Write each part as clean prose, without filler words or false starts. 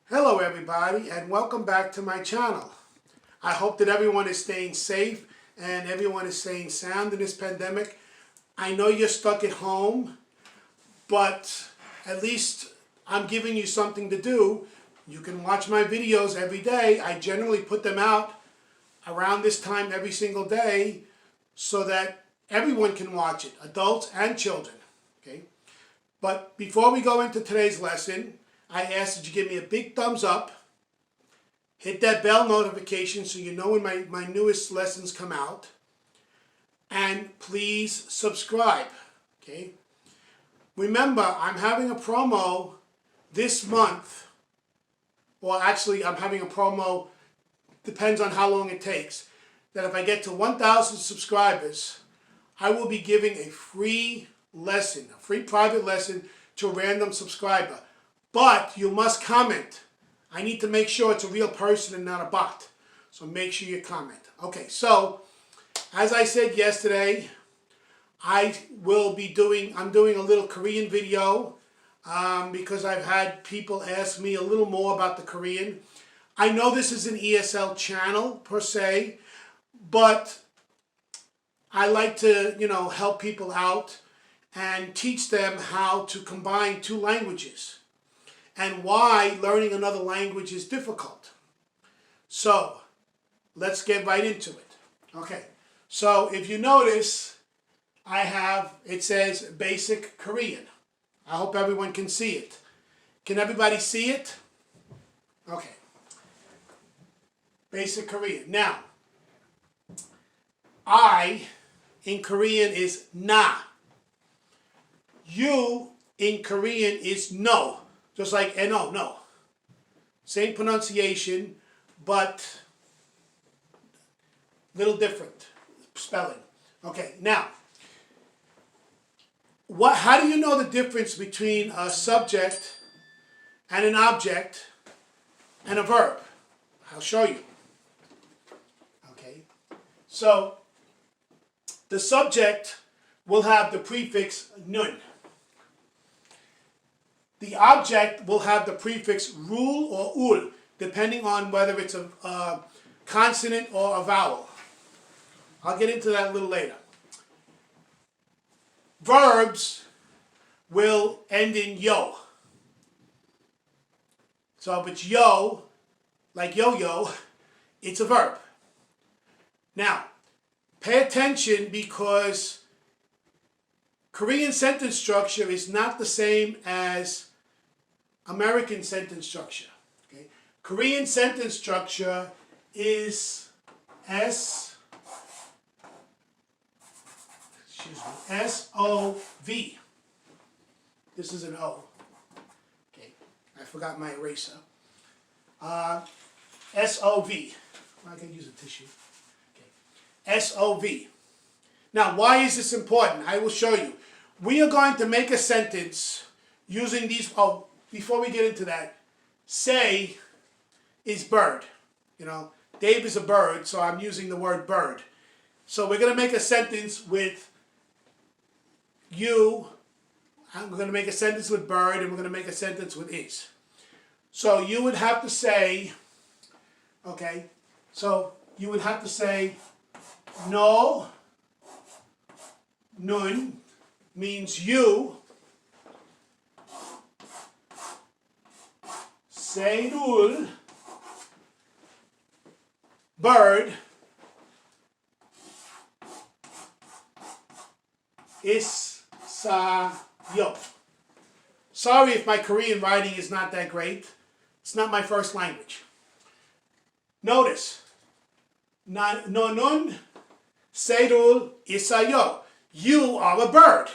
Hello everybody and welcome back to my channel. I hope that everyone is staying safe and everyone is staying sound in this pandemic. I know you're stuck at home, but at least I'm giving you something to do. You can watch my videos every day. I generally put them out around this time every single day so that everyone can watch it, adults and children. Okay? But before we go into today's lesson, I ask that you give me a big thumbs up, hit that bell notification so you know when my newest lessons come out, and please subscribe, okay? Remember, I'm having a promo this month, or actually I'm having a promo, depends on how long it takes, that if I get to 1,000 subscribers, I will be giving a free lesson, a free private lesson to a random subscriber. But you must comment. I need to make sure it's a real person and not a bot. So make sure you comment. Okay, so as I said yesterday, I'm doing a little Korean video because I've had people ask me a little more about the Korean. I know this is an ESL channel per se, but I like to, help people out and teach them how to combine two languages and why learning another language is difficult. So, let's get right into it. Okay, so if you notice, it says Basic Korean. I hope everyone can see it. Can everybody see it? Okay. Basic Korean. Now, I in Korean is na. You in Korean is no. Just like no, no. Same pronunciation, but little different spelling. Okay, now, how do you know the difference between a subject and an object and a verb? I'll show you. Okay, so the subject will have the prefix nun. The object will have the prefix rul or ul, depending on whether it's a consonant or a vowel. I'll get into that a little later. Verbs will end in yo. So if it's yo, like yo-yo, it's a verb. Now, pay attention because Korean sentence structure is not the same as American sentence structure. Okay? Korean sentence structure is S-O-V. This is an O. Okay, I forgot my eraser. S-O-V. I can use a tissue. Okay, S-O-V. Now, why is this important? I will show you. We are going to make a sentence using these. Oh, before we get into that, say is bird. Dave is a bird, so I'm using the word bird. So we're going to make a sentence with you. We're going to make a sentence with bird, and we're going to make a sentence with is. So you would have to say, okay, so you would have to say, no, nun means you. Seidul, bird, Isayo. Sorry if my Korean writing is not that great. It's not my first language. Notice, nonun, seidul, isayo. You are a bird.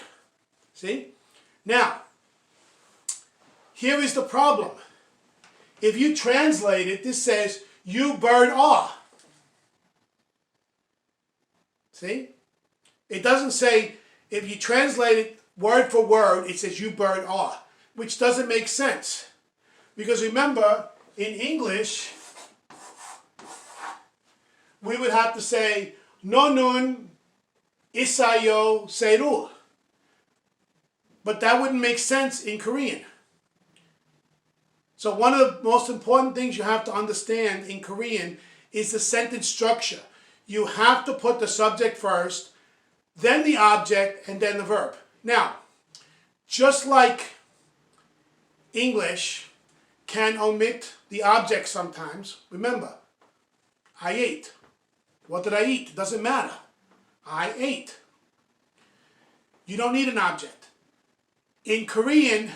See? Now, here is the problem. If you translate it, this says, you bird are. See? It doesn't say, if you translate it word for word, it says, you bird are, which doesn't make sense. Because remember, in English, we would have to say, nonun isayo seirul. But that wouldn't make sense in Korean. So one of the most important things you have to understand in Korean is the sentence structure. You have to put the subject first, then the object, and then the verb. Now, just like English can omit the object sometimes, remember, I ate. What did I eat? It doesn't matter. I ate. You don't need an object. In Korean,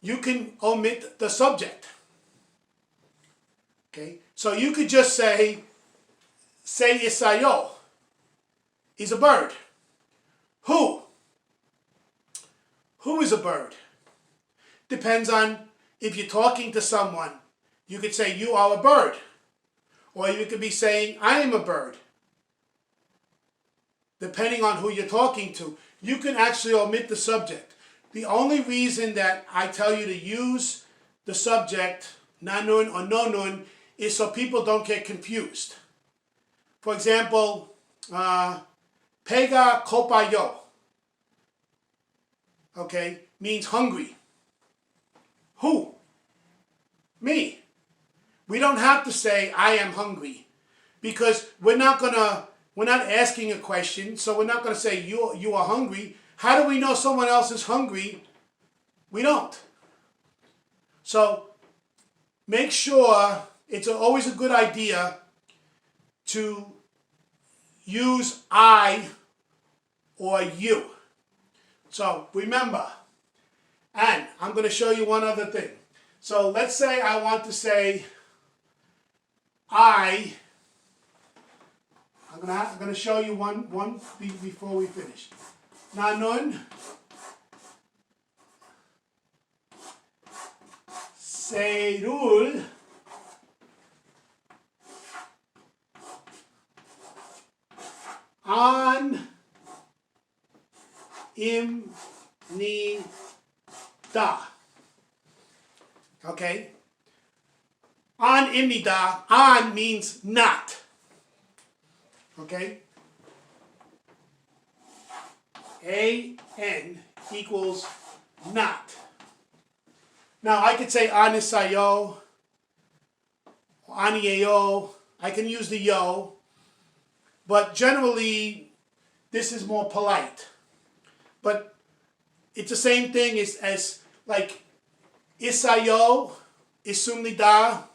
you can omit the subject. Okay? So you could just say 있어요. He's a bird. Who? Who is a bird? Depends on if you're talking to someone. You could say, you are a bird. Or you could be saying, I am a bird. Depending on who you're talking to. You can actually omit the subject. The only reason that I tell you to use the subject, 나눈 or 너눈, is so people don't get confused. For example, 배가 고파요. Okay, means hungry. Who? Me. We don't have to say, I am hungry. Because we're not asking a question, so we're not going to say, you are hungry. How do we know someone else is hungry? We don't. So, make sure, it's always a good idea to use I or you. So, remember, and I'm going to show you one other thing. So, let's say I want to say, I'm going to show you one before we finish. 나눈 새를 안 입니다. Okay? 안 입니다. 안 means not. Okay? A-N equals not. Now I could say 아니사요, 아니에요. I can use the yo, but generally this is more polite. But it's the same thing as like 있어요, 있습니다.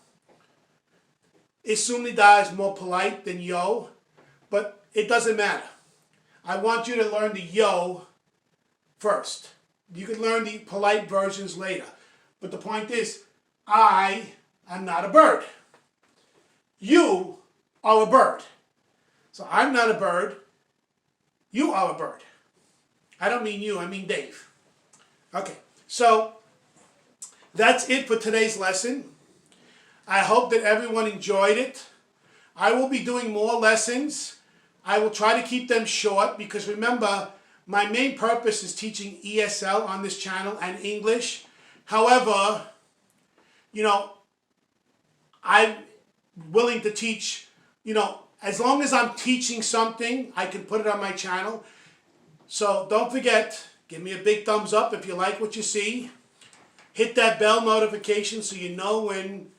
있습니다 is more polite than yo, but it doesn't matter. I want you to learn the yo first. You can learn the polite versions later. But the point is, I am not a bird. You are a bird. So I'm not a bird. You are a bird. I don't mean you, I mean Dave. Okay, so that's it for today's lesson. I hope that everyone enjoyed it. I will be doing more lessons. I will try to keep them short because remember, my main purpose is teaching ESL on this channel and English. However, I'm willing to teach, as long as I'm teaching something, I can put it on my channel. So don't forget, give me a big thumbs up if you like what you see. Hit that bell notification so you know when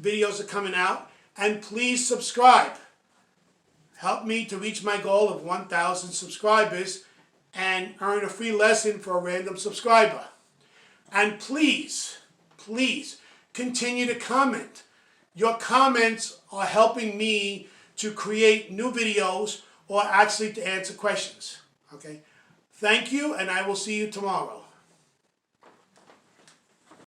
videos are coming out. And please subscribe. Help me to reach my goal of 1,000 subscribers and earn a free lesson for a random subscriber. And please, please continue to comment. Your comments are helping me to create new videos or actually to answer questions. Okay? Thank you, and I will see you tomorrow.